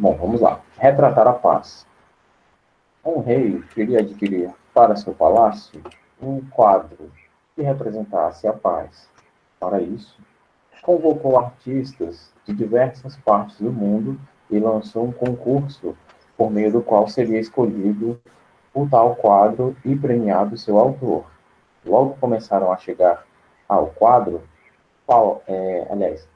Bom, vamos lá. Retratar a paz. Um rei queria adquirir para seu palácio um quadro que representasse a paz. Para isso, convocou artistas de diversas partes do mundo e lançou um concurso por meio do qual seria escolhido o tal quadro e premiado seu autor. Logo começaram a chegar ao quadro, aliás,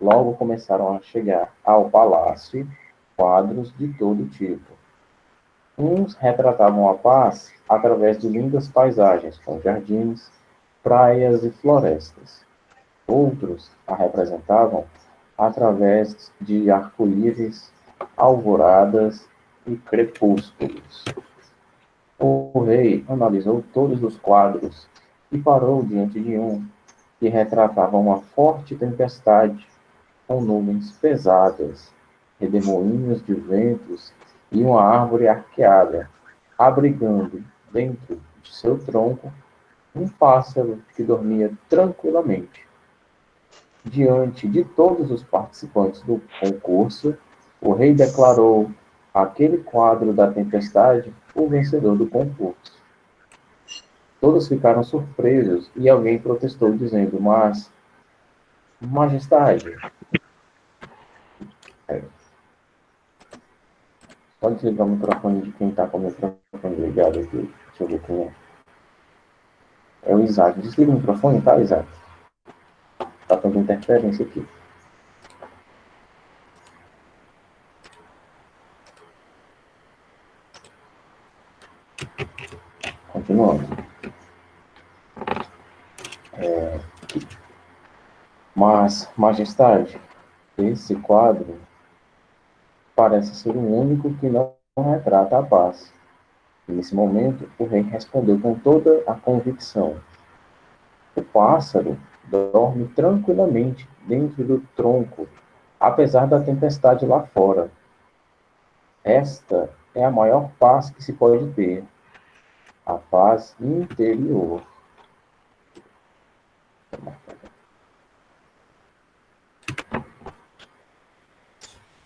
logo começaram a chegar ao palácio quadros de todo tipo. Uns retratavam a paz através de lindas paisagens, com jardins, praias e florestas. Outros a representavam através de arco-íris, alvoradas e crepúsculos. O rei analisou todos os quadros e parou diante de um que retratava uma forte tempestade, com nuvens pesadas, redemoinhos de ventos e uma árvore arqueada, abrigando dentro de seu tronco um pássaro que dormia tranquilamente. Diante de todos os participantes do concurso, o rei declarou aquele quadro da tempestade o vencedor do concurso. Todos ficaram surpresos e alguém protestou dizendo, mas, majestade, pode desligar o microfone de quem está com o microfone ligado aqui. Deixa eu ver quem é. É o Isaac. Desliga o microfone, tá, Isaac? Tá tendo interferência aqui. Continuando. Mas, majestade, esse quadro parece ser o único que não retrata a paz. E nesse momento, o rei respondeu com toda a convicção. O pássaro dorme tranquilamente dentro do tronco, apesar da tempestade lá fora. Esta é a maior paz que se pode ter, a paz interior.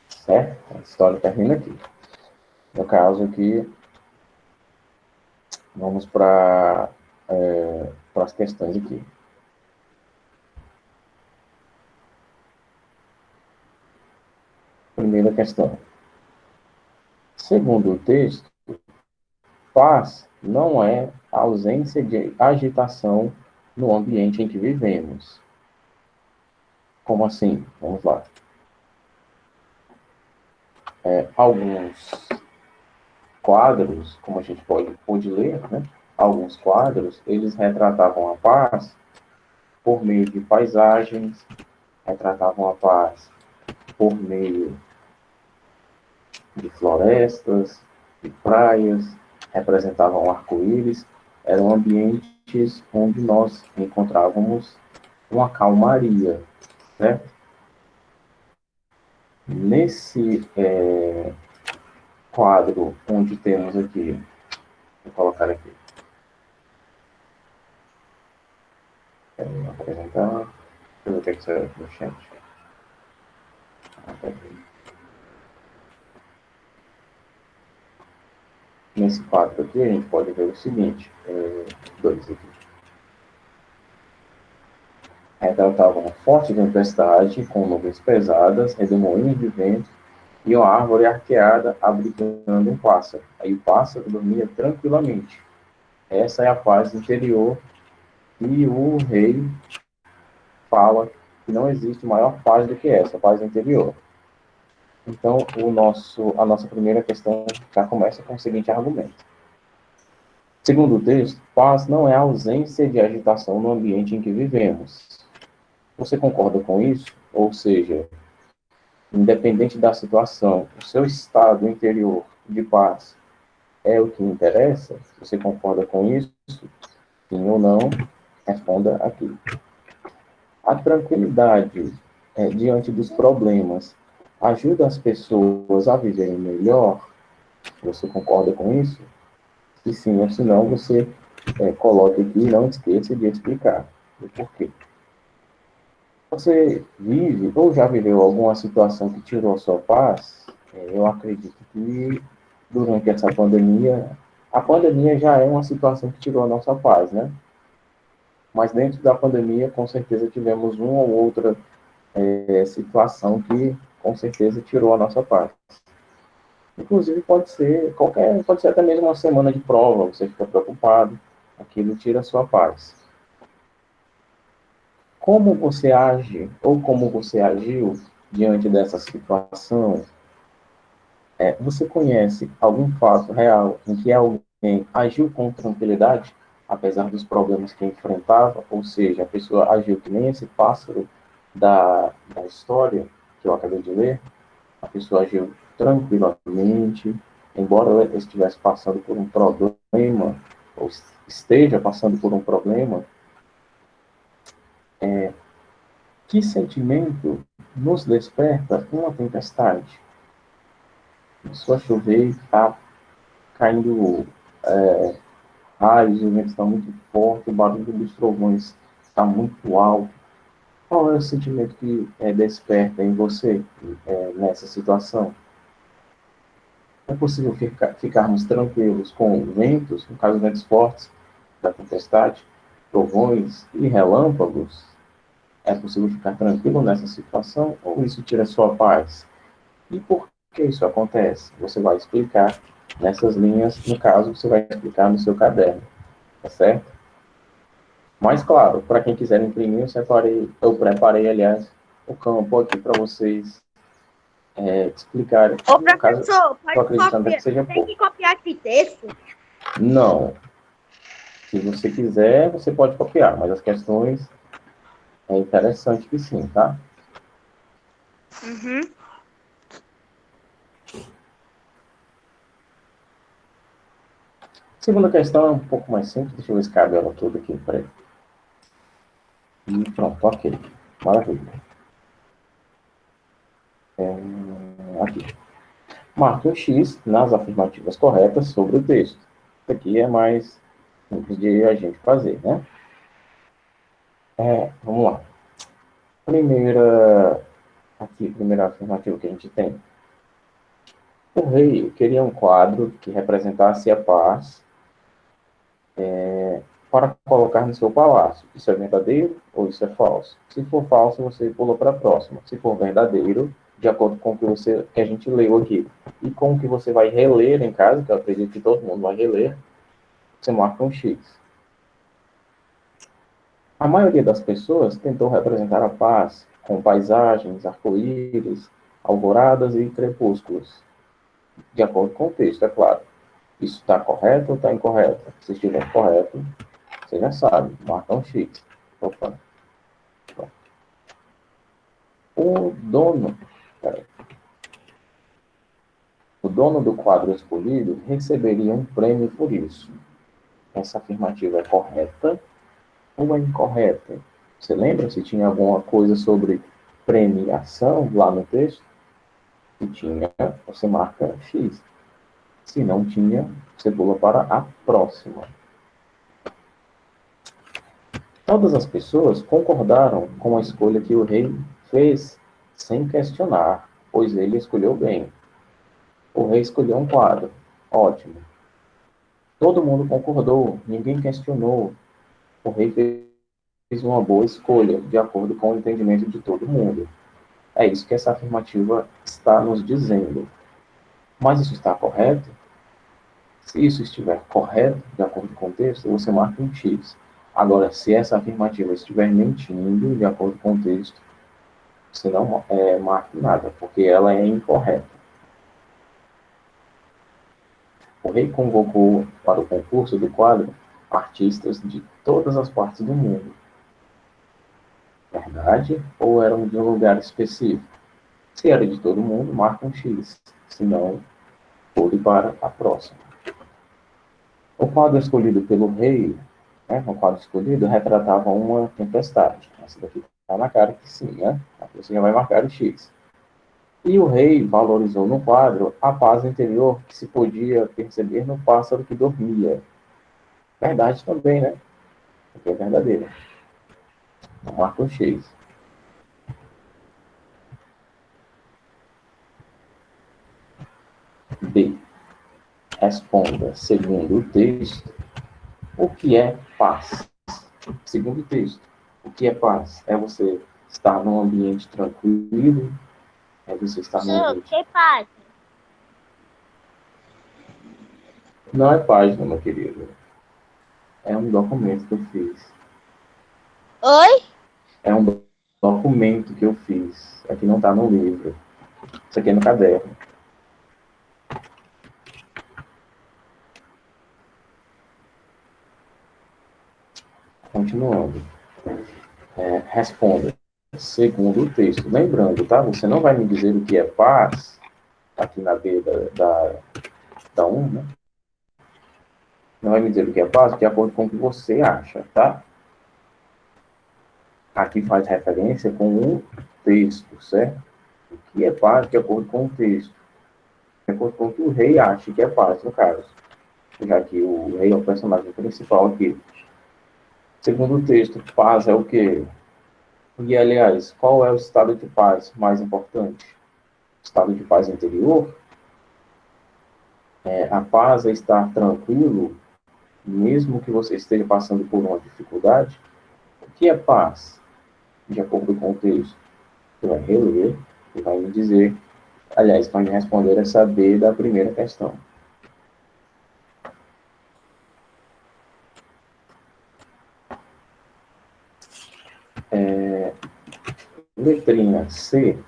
Certo? A história termina aqui. No caso aqui, vamos para as questões aqui. Primeira questão. Segundo o texto, paz não é a ausência de agitação no ambiente em que vivemos. Como assim? Vamos lá. Alguns quadros, como a gente pode ler, né? Alguns quadros, eles retratavam a paz por meio de paisagens, retratavam a paz por meio de florestas, de praias, representavam arco-íris, eram ambientes onde nós encontrávamos uma calmaria, certo? Nesse quadro onde temos aqui, vou colocar aqui, apresentar, deixa eu ver o que é que saiu aqui no chat. Nesse quadro aqui, a gente pode ver o seguinte, dois aqui. Retratava uma forte tempestade com nuvens pesadas, redemoinhos de vento e uma árvore arqueada abrigando um pássaro. Aí o pássaro dormia tranquilamente. Essa é a paz interior e o rei fala que não existe maior paz do que essa, a paz interior. Então, a nossa primeira questão já começa com o seguinte argumento. Segundo o texto, paz não é a ausência de agitação no ambiente em que vivemos. Você concorda com isso? Ou seja, independente da situação, o seu estado interior de paz é o que interessa? Você concorda com isso? Sim ou não? Responda aqui. A tranquilidade diante dos problemas ajuda as pessoas a viverem melhor? Você concorda com isso? Se sim ou se não, você coloque aqui e não esqueça de explicar o porquê. Você vive ou já viveu alguma situação que tirou a sua paz? Eu acredito que durante essa pandemia, a pandemia já é uma situação que tirou a nossa paz, né? Mas dentro da pandemia, com certeza tivemos uma ou outra situação que com certeza tirou a nossa paz. Inclusive pode ser até mesmo uma semana de prova, você fica preocupado, aquilo tira a sua paz. Como você age ou como você agiu diante dessa situação? Você conhece algum fato real em que alguém agiu com tranquilidade, apesar dos problemas que enfrentava? Ou seja, a pessoa agiu que nem esse pássaro da história que eu acabei de ler, a pessoa agiu tranquilamente, embora ela estivesse passando por um problema, ou esteja passando por um problema. Que sentimento nos desperta uma tempestade? Começou a chover, está caindo raios, o vento está muito forte, o barulho dos trovões está muito alto. Qual é o sentimento que desperta em você nessa situação? É possível ficarmos tranquilos com ventos, no caso ventos fortes, da tempestade, trovões e relâmpagos? É possível ficar tranquilo nessa situação ou isso tira sua paz? E por que isso acontece? Você vai explicar nessas linhas, no caso, você vai explicar no seu caderno, tá certo? Mas, claro, para quem quiser imprimir, eu preparei, aliás, o campo aqui para vocês explicarem. Ô, No caso, professor, estou pode acreditando copiar. que seja Tem pouco. que copiar esse texto? Não. Se você quiser, você pode copiar, mas as questões é interessante que sim, tá? Uhum. Segunda questão é um pouco mais simples. Deixa eu ver se cabe ela toda aqui. Peraí. E pronto, ok. Maravilha. Aqui. Marque um X nas afirmativas corretas sobre o texto. Isso aqui é mais simples de a gente fazer, né? Vamos lá. Primeira afirmativa que a gente tem. O rei queria um quadro que representasse a paz para colocar no seu palácio. Isso é verdadeiro ou isso é falso? Se for falso, você pula para a próxima. Se for verdadeiro, de acordo com o que a gente leu aqui e com o que você vai reler em casa, que eu acredito que todo mundo vai reler, você marca um X. A maioria das pessoas tentou representar a paz com paisagens, arco-íris, alvoradas e crepúsculos, de acordo com o texto, é claro. Isso está correto ou está incorreto? Se estiver correto, você já sabe, marca um X. Opa. O dono, peraí, o dono do quadro escolhido receberia um prêmio por isso. Essa afirmativa é correta ou é incorreta? Você lembra se tinha alguma coisa sobre premiação lá no texto? Se tinha, você marca X. Se não tinha, você pula para a próxima. Todas as pessoas concordaram com a escolha que o rei fez sem questionar, pois ele escolheu bem. O rei escolheu um quadro. Ótimo. Todo mundo concordou, ninguém questionou. O rei fez uma boa escolha, de acordo com o entendimento de todo mundo. É isso que essa afirmativa está nos dizendo. Mas isso está correto? Se isso estiver correto, de acordo com o texto, você marca um X. Agora, se essa afirmativa estiver mentindo, de acordo com o texto, você não marca nada, porque ela é incorreta. O rei convocou para o concurso do quadro artistas de todas as partes do mundo. Verdade? Ou eram de um lugar específico? Se era de todo mundo, marca um X. Se não, pule para a próxima. O quadro escolhido pelo rei, o quadro escolhido, retratava uma tempestade. Essa daqui está na cara que sim, né? Aqui você já vai marcar o X. E o rei valorizou no quadro a paz interior que se podia perceber no pássaro que dormia. Verdade também, né? Porque é verdadeira. Então, marca o X. B. Responda, segundo o texto, o que é paz? Segundo o texto, o que é paz? É você estar num ambiente tranquilo? É você estar num Senhor, ambiente... que paz? Não é página, meu querido. É um documento que eu fiz. Oi? É um documento que eu fiz. Aqui não está no livro. Isso aqui é no caderno. Continuando. Responda segundo o texto. Lembrando, tá? Você não vai me dizer o que é paz, aqui na B da 1, né? Não vai me dizer o que é paz, de acordo com o que você acha, tá? Aqui faz referência com o texto, certo? O que é paz, de acordo com o texto. De acordo com o que o rei acha que é paz, no caso. Já que o rei é o personagem principal aqui. Segundo o texto, paz é o quê? E, aliás, qual é o estado de paz mais importante? Estado de paz interior? A paz é estar tranquilo, mesmo que você esteja passando por uma dificuldade. O que é paz? De acordo com o texto, você vai reler e vai me dizer, aliás, vai me responder essa B da primeira questão. Letrinha C,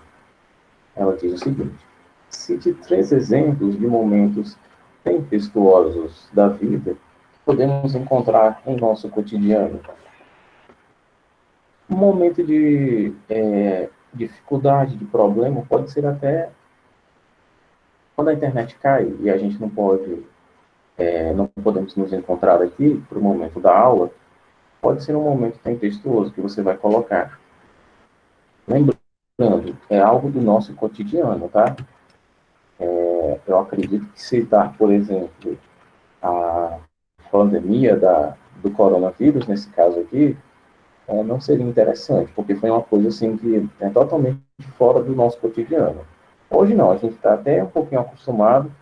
ela diz o seguinte: cite 3 exemplos de momentos tempestuosos da vida que podemos encontrar em nosso cotidiano. Um momento de dificuldade, de problema, pode ser até quando a internet cai e a gente não pode, não podemos nos encontrar aqui para o momento da aula, pode ser um momento tempestuoso que você vai colocar. Lembrando, é algo do nosso cotidiano, tá? Eu acredito que citar, por exemplo, a pandemia do coronavírus, nesse caso aqui, não seria interessante, porque foi uma coisa assim que é totalmente fora do nosso cotidiano. Hoje não, a gente está até um pouquinho acostumado,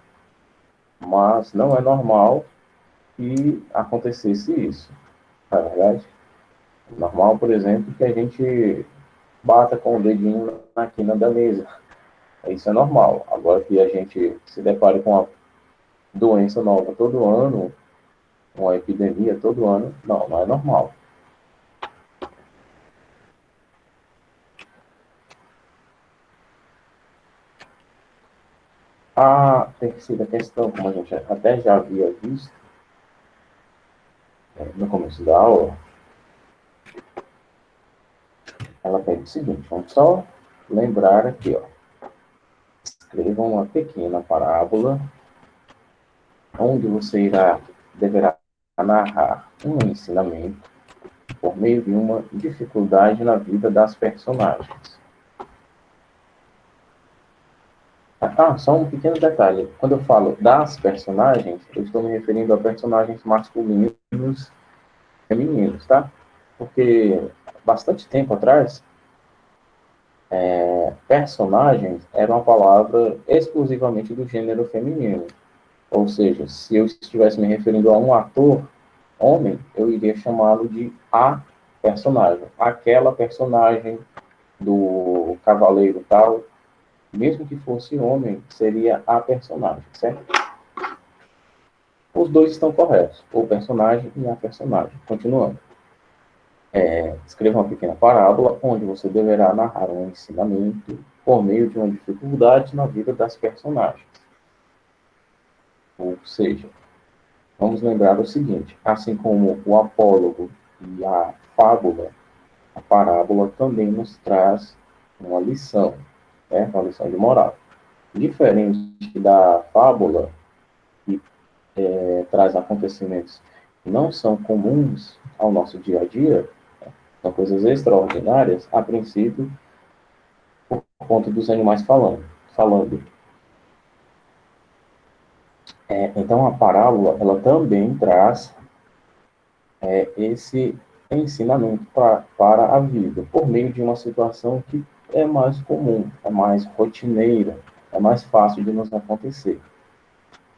mas não é normal que acontecesse isso, na verdade. É normal, por exemplo, que a gente bata com o dedinho na quina da mesa. Isso é normal. Agora que a gente se depare com uma doença nova todo ano, uma epidemia todo ano, não é normal. A terceira questão, como a gente até já havia visto no começo da aula, ela pede o seguinte, vamos só lembrar aqui, ó. Escreva uma pequena parábola onde você deverá narrar um ensinamento por meio de uma dificuldade na vida das personagens. Só um pequeno detalhe. Quando eu falo das personagens, eu estou me referindo a personagens masculinos e femininos, tá? Porque bastante tempo atrás, personagens era uma palavra exclusivamente do gênero feminino. Ou seja, se eu estivesse me referindo a um ator homem, eu iria chamá-lo de a personagem. Aquela personagem do cavaleiro tal, mesmo que fosse homem, seria a personagem, certo? Os dois estão corretos, o personagem e a personagem. Continuando. Escreva uma pequena parábola onde você deverá narrar um ensinamento por meio de uma dificuldade na vida das personagens. Ou seja, vamos lembrar o seguinte, assim como o apólogo e a fábula, a parábola também nos traz uma lição, uma lição de moral. Diferente da fábula, que traz acontecimentos que não são comuns ao nosso dia a dia, são coisas extraordinárias, a princípio, por conta dos animais falando. Então, a parábola, ela também traz esse ensinamento para a vida, por meio de uma situação que é mais comum, é mais rotineira, é mais fácil de nos acontecer.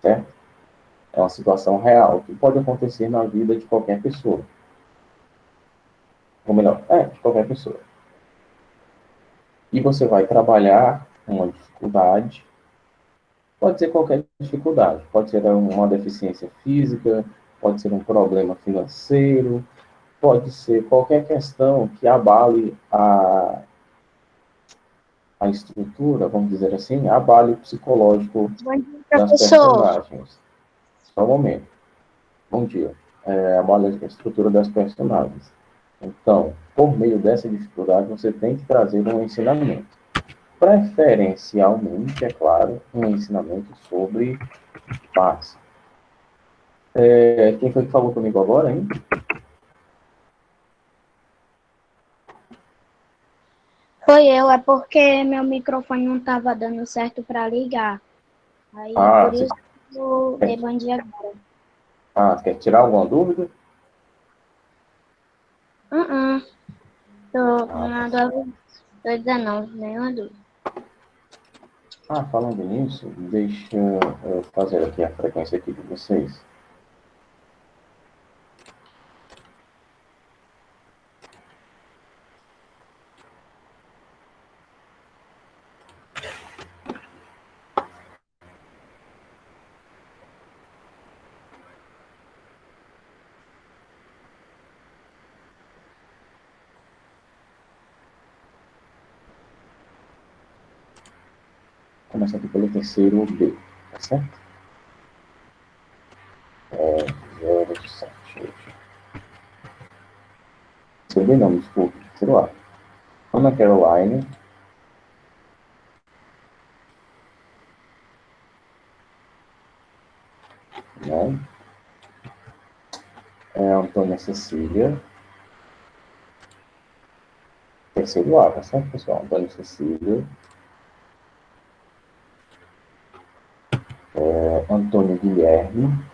certo? É uma situação real, que pode acontecer na vida de qualquer pessoa. Ou melhor, de qualquer pessoa. E você vai trabalhar uma dificuldade, pode ser qualquer dificuldade, pode ser uma deficiência física, pode ser um problema financeiro, pode ser qualquer questão que abale a estrutura, vamos dizer assim, abale o psicológico Bom dia, das professor. personagens. Só um momento. Bom dia. Abale a estrutura das personagens. Então, por meio dessa dificuldade, você tem que trazer um ensinamento. Preferencialmente, é claro, um ensinamento sobre paz. Quem foi que falou comigo agora, hein? Foi eu, é porque meu microfone não estava dando certo para ligar. Aí, por Você isso que eu dei bom dia agora. quer tirar alguma dúvida? Não dou dúvida não, nenhuma dúvida. Falando nisso, deixa eu fazer aqui a frequência aqui de vocês. Começa aqui pelo terceiro B, tá certo? 07. Terceiro B não, desculpe, terceiro A. Ana Caroline, né? Antônia Cecília. Terceiro A, tá certo, pessoal? Antônia Cecília. Antônio Guilherme.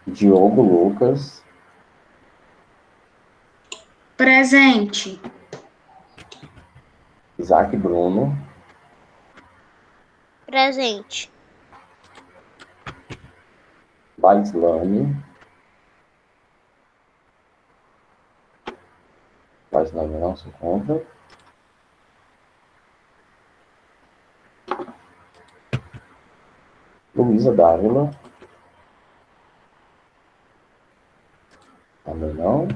Diogo Lucas. Presente. Isaac Bruno. Presente. Baislane. Baislane não se encontra. Luísa Dávila. Também não.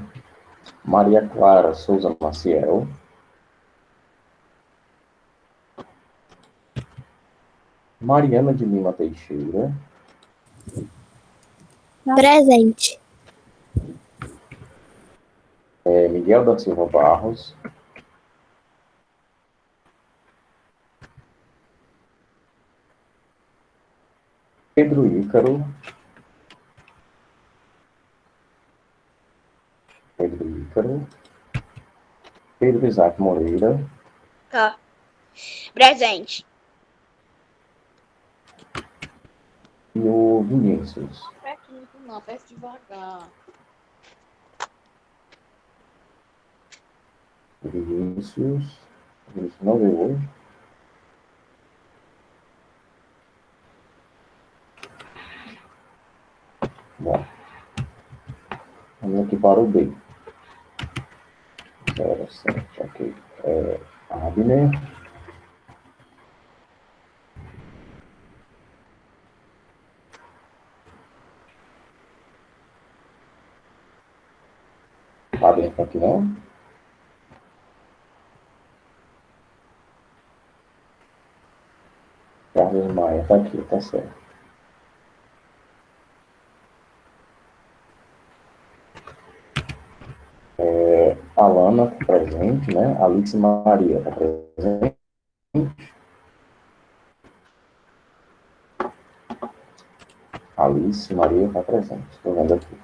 Maria Clara Souza Maciel. Mariana de Lima Teixeira. Presente. Miguel da Silva Barros. Pedro Ícaro. Pedro Isaac Moreira. Presente. E o Vinícius. Não, peço devagar. Vinícius não veio hoje. Bom, vamos aqui para o B. 07, ok. Abner. Abner está aqui, não? Carlos Maia está aqui, tá certo. Alana está presente, né? Alice Maria está presente. Alice Maria está presente, estou vendo aqui.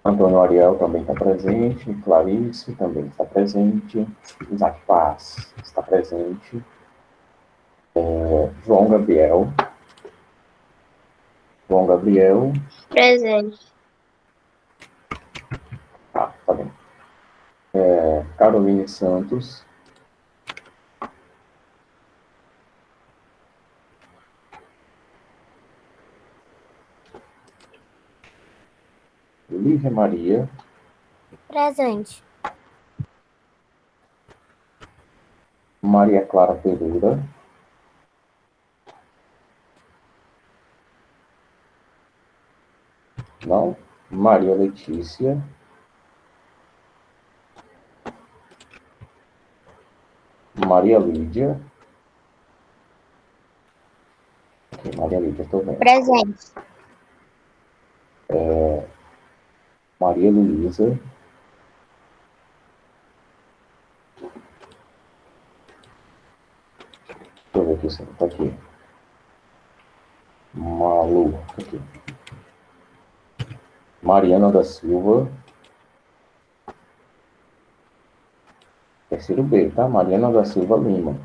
Antônio Ariel também está presente. Clarice também está presente. Isaac Paz está presente. João Gabriel. Presente. Tá bem. Caroline Santos. Lívia Maria. Presente. Maria Clara Pereira. Não. Maria Letícia. Maria Lídia. Ok, Maria Lídia, estou vendo. Presente. Maria Luísa. Deixa eu ver aqui se está aqui. Malu, tá aqui. Mariana da Silva. Terceiro B, tá? Mariana da Silva Lima.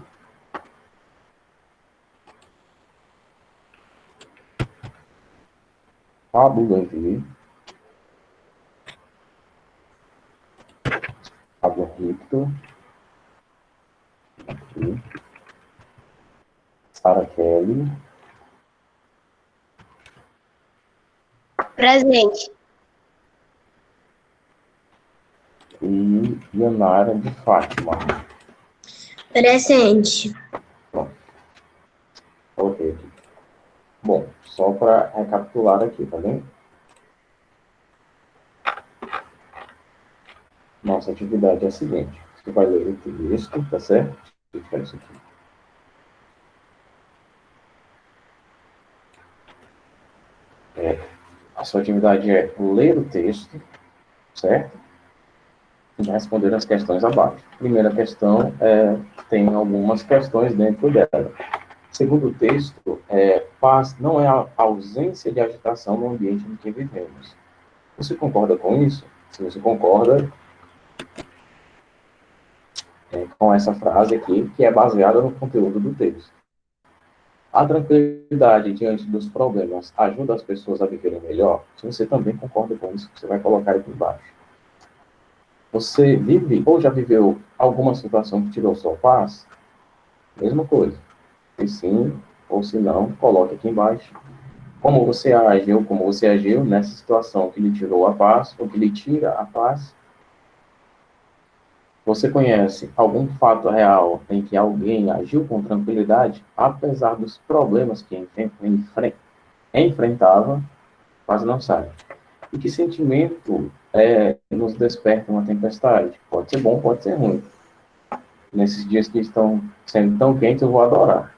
Pablo Levi. Pablo Ricto. Aqui. Sara Kelly. Presente. E Yanara de Fátima. Presente. Pronto. Ok. Aqui. Bom, só para recapitular aqui, tá vendo? Nossa atividade é a seguinte. Você vai ler o texto, tá certo? Deixa eu tirar isso aqui. A sua atividade é ler o texto, certo? E responder as questões abaixo. Primeira questão, tem algumas questões dentro dela. Segundo o texto, paz não é a ausência de agitação no ambiente em que vivemos. Você concorda com isso? Se você concorda com essa frase aqui, que é baseada no conteúdo do texto. A tranquilidade diante dos problemas ajuda as pessoas a viverem melhor? Se você também concorda com isso, você vai colocar aqui embaixo. Você vive ou já viveu alguma situação que tirou sua paz? Mesma coisa. Se sim ou se não, coloque aqui embaixo. Como você agiu nessa situação que lhe tirou a paz ou que lhe tira a paz? Você conhece algum fato real em que alguém agiu com tranquilidade, apesar dos problemas que enfrentava, quase não sabe? E que sentimento nos desperta uma tempestade? Pode ser bom, pode ser ruim. Nesses dias que estão sendo tão quentes, eu vou adorar.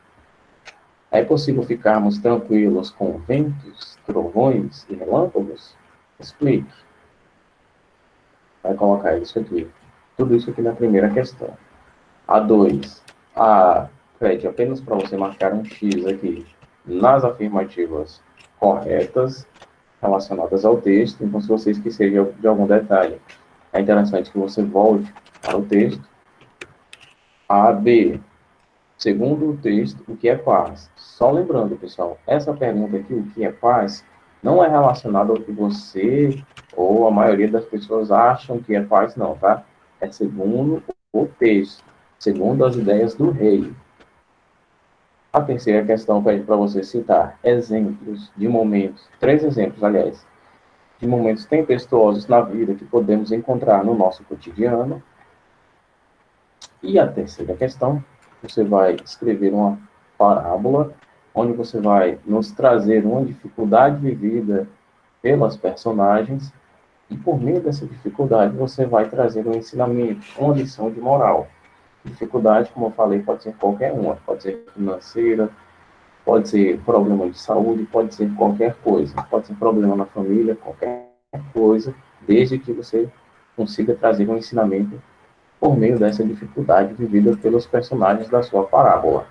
É possível ficarmos tranquilos com ventos, trovões e relâmpagos? Explique. Vai colocar isso aqui. Tudo isso aqui na primeira questão. A 2. Pede apenas para você marcar um X aqui nas afirmativas corretas relacionadas ao texto. Então, se você esquecer de algum detalhe, é interessante que você volte para o texto. A, B. Segundo o texto, o que é paz? Só lembrando, pessoal, essa pergunta aqui, o que é paz, não é relacionada ao que você ou a maioria das pessoas acham que é paz, não, tá? É segundo o texto, segundo as ideias do rei. A terceira questão pede para você citar exemplos de momentos, 3 exemplos, aliás, de momentos tempestuosos na vida que podemos encontrar no nosso cotidiano. E a terceira questão, você vai escrever uma parábola, onde você vai nos trazer uma dificuldade vivida pelas personagens, e por meio dessa dificuldade você vai trazer um ensinamento, uma lição de moral. Dificuldade, como eu falei, pode ser qualquer uma, pode ser financeira, pode ser problema de saúde, pode ser qualquer coisa, pode ser problema na família, qualquer coisa, desde que você consiga trazer um ensinamento por meio dessa dificuldade vivida pelos personagens da sua parábola.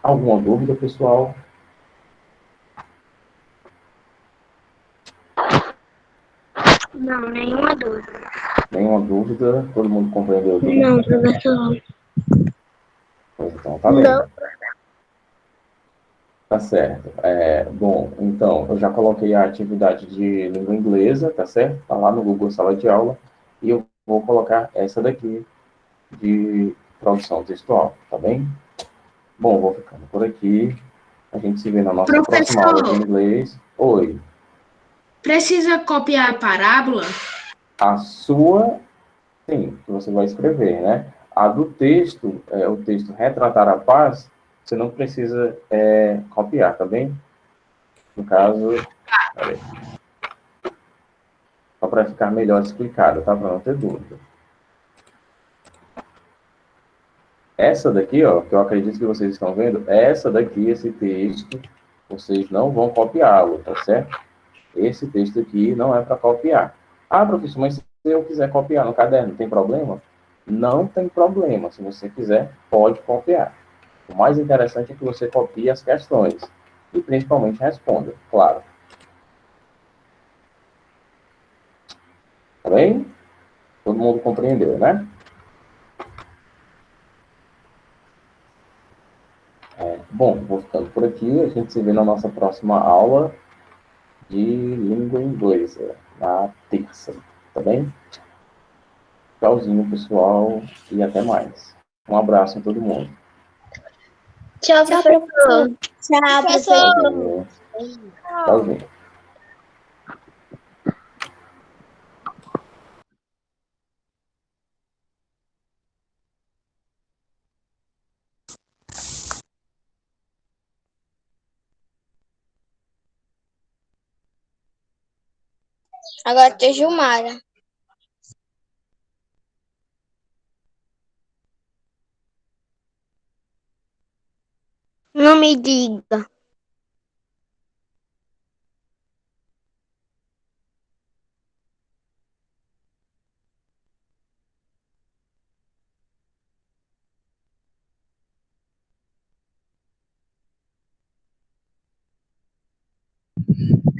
Alguma dúvida, pessoal? Não, nenhuma dúvida. Nenhuma dúvida? Todo mundo compreendeu tudo? Não, professor. Pois então, tá bem. Tá certo. Bom, então, eu já coloquei a atividade de língua inglesa, tá certo? Tá lá no Google Sala de Aula. E eu vou colocar essa daqui de produção textual, tá bem? Bom, vou ficando por aqui. A gente se vê na nossa próxima aula de inglês. Oi. Precisa copiar a parábola? A sua, sim, que você vai escrever, né? A do texto, o texto retratar a paz, você não precisa copiar, tá bem? No caso, peraí, só para ficar melhor explicado, tá? Para não ter dúvida. Essa daqui, ó, que eu acredito que vocês estão vendo, essa daqui, esse texto, vocês não vão copiá-lo, tá certo? Esse texto aqui não é para copiar. Ah, professor, mas se eu quiser copiar no caderno, tem problema? Não tem problema. Se você quiser, pode copiar. O mais interessante é que você copie as questões e principalmente responda, claro. Tá bem? Todo mundo compreendeu, né? Bom, vou ficando por aqui. A gente se vê na nossa próxima aula de língua inglesa, na terça. Tá bem? Tchauzinho, pessoal, e até mais. Um abraço em todo mundo. Tchau, professor. Tchau, professor. Tchauzinho. Agora tem Gilmara. Não me diga.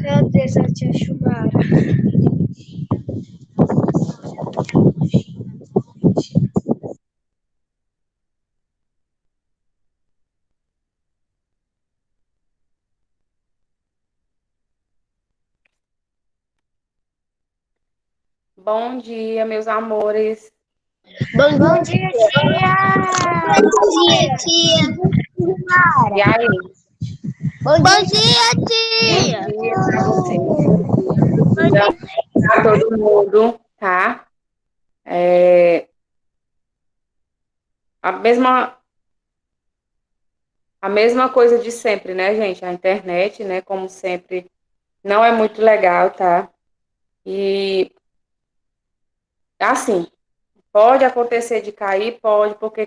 Cadê essa tia Gilmara? Bom dia, meus amores. Bom dia, tia. Bom dia, tia. E aí? Bom dia, tia. Bom dia pra vocês. Então, pra todo mundo, tá? A mesma, a mesma coisa de sempre, né, gente? A internet, né, como sempre, não é muito legal, tá? E, assim, pode acontecer de cair, pode, porque